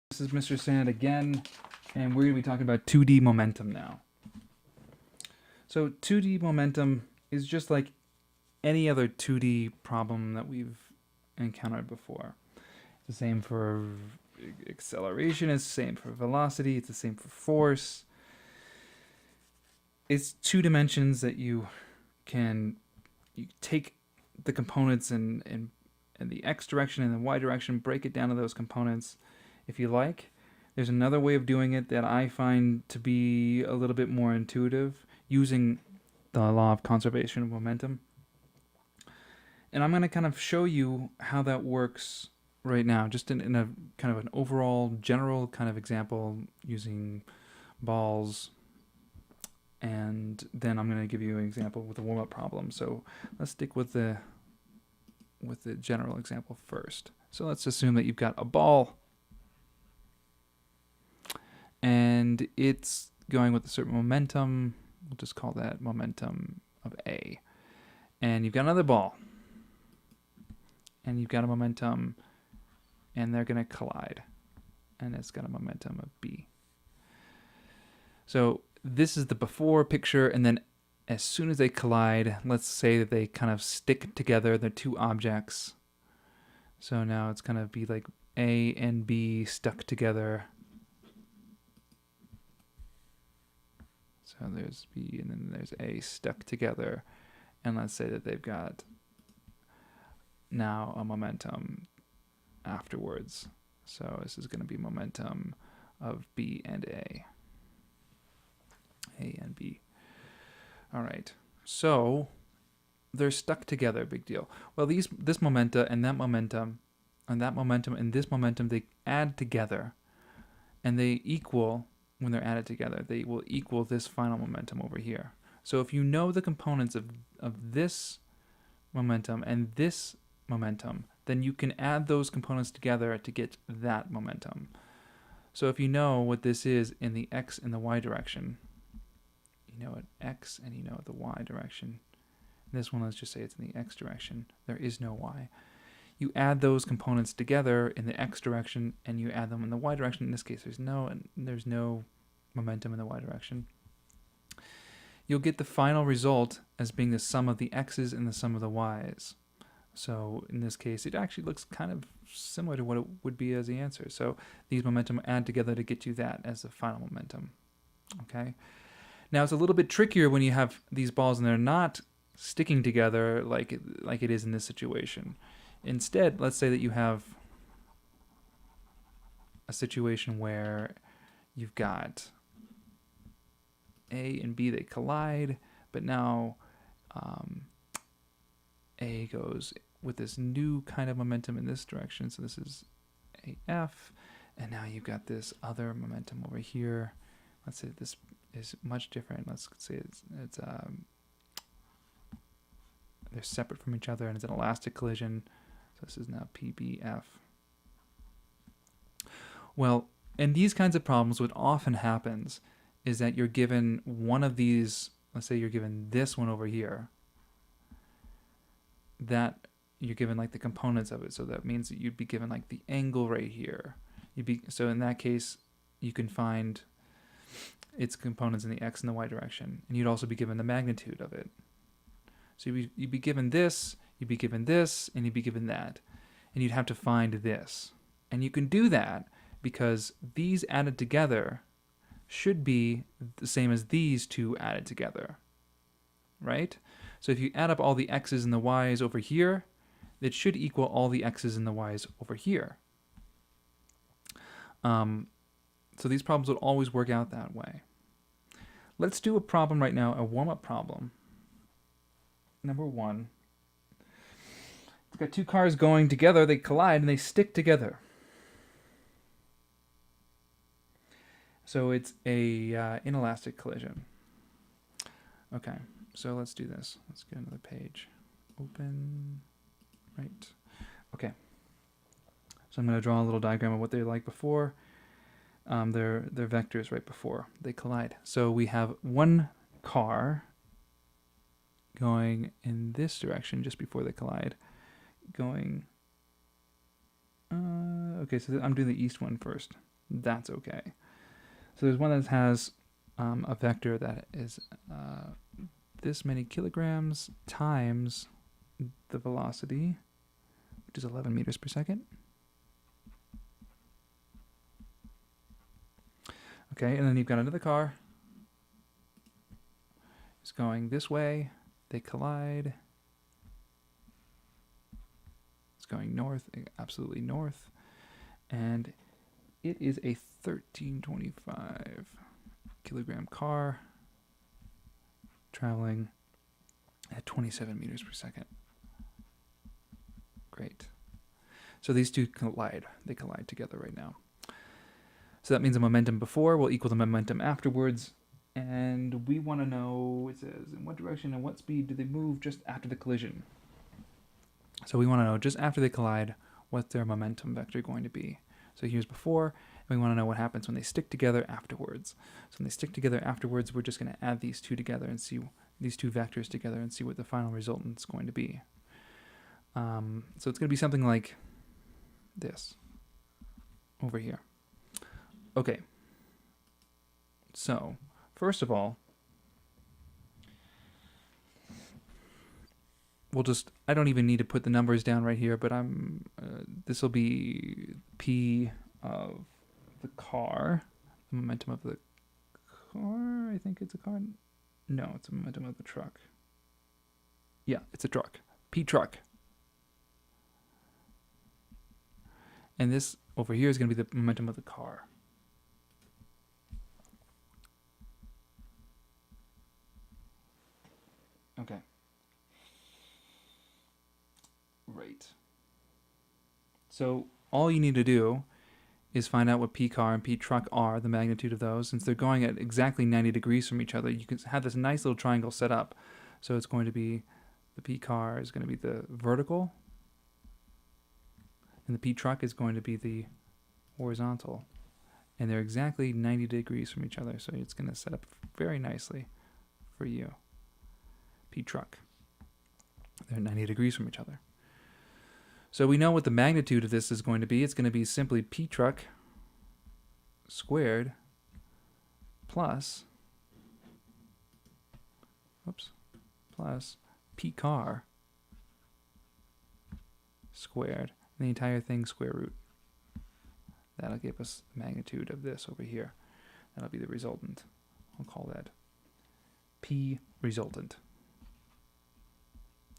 This is Mr. Sand again, and we're going to be talking about 2D momentum now. So 2D momentum is just like any other 2D problem that we've encountered before. It's the same for acceleration, it's the same for velocity, it's the same for force. It's two dimensions that you take the components in the x direction and the y direction, break it down to those components if you like. There's another way of doing it that I find to be a little bit more intuitive, using the law of conservation of momentum. And I'm going to kind of show you how that works right now, just in a kind of an overall general kind of example using balls. And then I'm going to give you an example with a warm-up problem. So let's stick with the general example first. So let's assume that you've got a ball and it's going with a certain momentum. We'll just call that momentum of A. And you've got another ball and you've got a momentum, and they're going to collide, and it's got a momentum of B. So this is the before picture, and then as soon as they collide, let's say that they kind of stick together, the two objects. So now it's going to be like A and B stuck together. So there's B and then there's A stuck together. And let's say that they've got now a momentum afterwards. So this is going to be momentum of B and A. A and B. All right. So they're stuck together, big deal. Well, this momentum and that momentum and that momentum and this momentum, they add together, and they equal, when they're added together, they will equal this final momentum over here. So if you know the components of this momentum and this momentum, then you can add those components together to get that momentum. So if you know what this is in the x and the y direction, you know it x and you know the y direction. This one, let's just say it's in the x direction. There is no y. You add those components together in the x direction and you add them in the y direction. In this case, there's no momentum in the y direction. You'll get the final result as being the sum of the x's and the sum of the y's. So in this case, it actually looks kind of similar to what it would be as the answer. So these momentum add together to get you that as the final momentum. Okay. Now it's a little bit trickier when you have these balls and they're not sticking together like it is in this situation. Instead, let's say that you have a situation where you've got A and B, they collide, but now A goes with this new kind of momentum in this direction. So this is AF, and now you've got this other momentum over here. Let's say this is much different. Let's say they're separate from each other and it's an elastic collision. So this is now PBF. Well, in these kinds of problems, what often happens is that you're given one of these, let's say you're given this one over here, that you're given like the components of it. So that means that you'd be given like the angle right here. So in that case, you can find its components in the x and the y direction, and you'd also be given the magnitude of it. So you'd be given this, you'd be given this, and you'd be given that, and you'd have to find this. And you can do that because these added together should be the same as these two added together, right? So if you add up all the x's and the y's over here, it should equal all the x's and the y's over here. So these problems would always work out that way. Let's do a problem right now, a warm-up problem. Number 1. We've got two cars going together, they collide and they stick together. So it's a inelastic collision. Okay, so let's do this. Let's get another page. Open, right. Okay. So I'm going to draw a little diagram of what they're like before. Their vectors right before they collide. So we have one car going in this direction just before they collide, going Okay, so I'm doing the east one first. That's okay. So there's one that has a vector that is this many kilograms times the velocity, which is 11 meters per second. Okay, and then you've got another car. It's going this way. They collide. It's going north, absolutely north. And it is a 1325 kilogram car traveling at 27 meters per second. Great. So these two collide. They collide together right now. So that means the momentum before will equal the momentum afterwards. And we want to know, it says, in what direction and what speed do they move just after the collision? So we want to know, just after they collide, what's their momentum vector going to be? So here's before, and we want to know what happens when they stick together afterwards. So when they stick together afterwards, we're just going to add these two together and see these two vectors together and see what the final resultant is going to be. So it's going to be something like this over here. Okay. So first of all, I don't even need to put the numbers down right here, but this will be P of the car, the momentum of the car, I think it's a car. No, it's the momentum of the truck. Yeah, it's a truck. P truck. And this over here is going to be the momentum of the car. Okay. Right. So all you need to do is find out what P car and P truck are, the magnitude of those. Since they're going at exactly 90 degrees from each other, you can have this nice little triangle set up. So it's going to be, the P car is going to be the vertical, and the P truck is going to be the horizontal. And they're exactly 90 degrees from each other, so it's going to set up very nicely for you. P truck. They're 90 degrees from each other. So we know what the magnitude of this is going to be. It's going to be simply P truck squared plus P car squared, and the entire thing square root. That'll give us the magnitude of this over here. That'll be the resultant. I'll call that P resultant.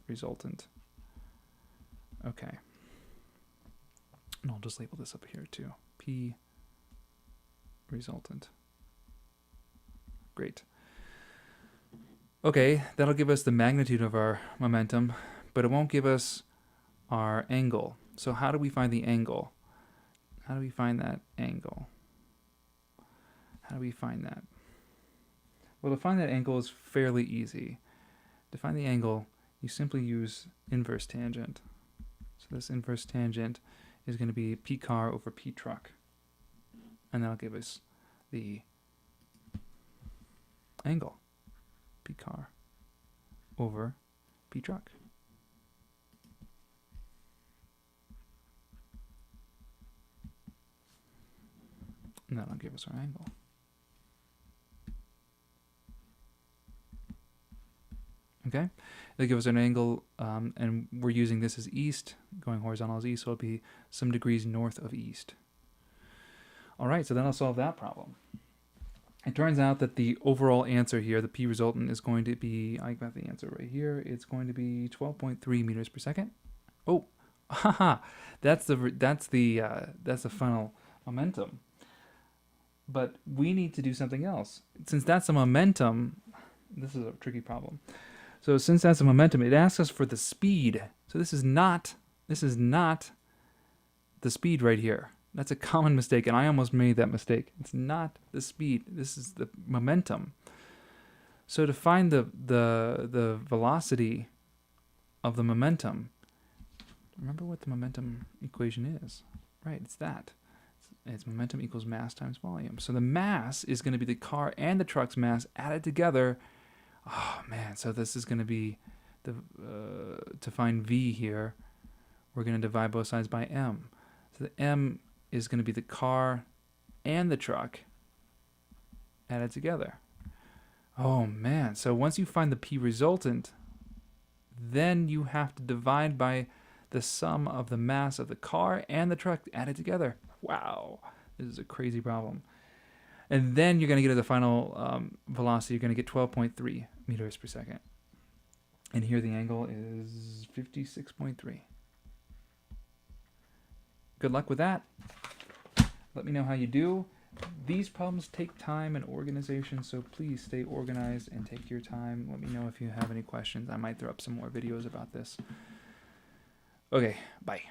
Resultant. Okay. And I'll just label this up here too. P resultant. Great. Okay, that'll give us the magnitude of our momentum, but it won't give us our angle. So how do we find the angle? How do we find that angle? How do we find that? Well, to find that angle is fairly easy. To find the angle, you simply use inverse tangent. So this inverse tangent is going to be P car over P truck. And that'll give us the angle. P car over P truck. And that'll give us our angle. Okay, it'll give us an angle, and we're using this as east, going horizontal as east, so it'll be some degrees north of east. All right, so then I'll solve that problem. It turns out that the overall answer here, the P resultant, is going to be, I got the answer right here, it's going to be 12.3 meters per second. Oh, haha, that's the final momentum. But we need to do something else. Since that's a momentum, this is a tricky problem. So since that's a momentum, it asks us for the speed. So this is not the speed right here. That's a common mistake, and I almost made that mistake. It's not the speed. This is the momentum. So to find the velocity of the momentum, remember what the momentum equation is. Right, it's that. It's momentum equals mass times volume. So the mass is going to be the car and the truck's mass added together. Oh man, so this is going to be to find V here, we're going to divide both sides by M. So the M is going to be the car and the truck added together. Oh man, so once you find the P resultant, then you have to divide by the sum of the mass of the car and the truck added together. Wow, this is a crazy problem. And then you're going to get to the final velocity. You're going to get 12.3 meters per second. And here the angle is 56.3. Good luck with that. Let me know how you do. These problems take time and organization, so please stay organized and take your time. Let me know if you have any questions. I might throw up some more videos about this. Okay, bye.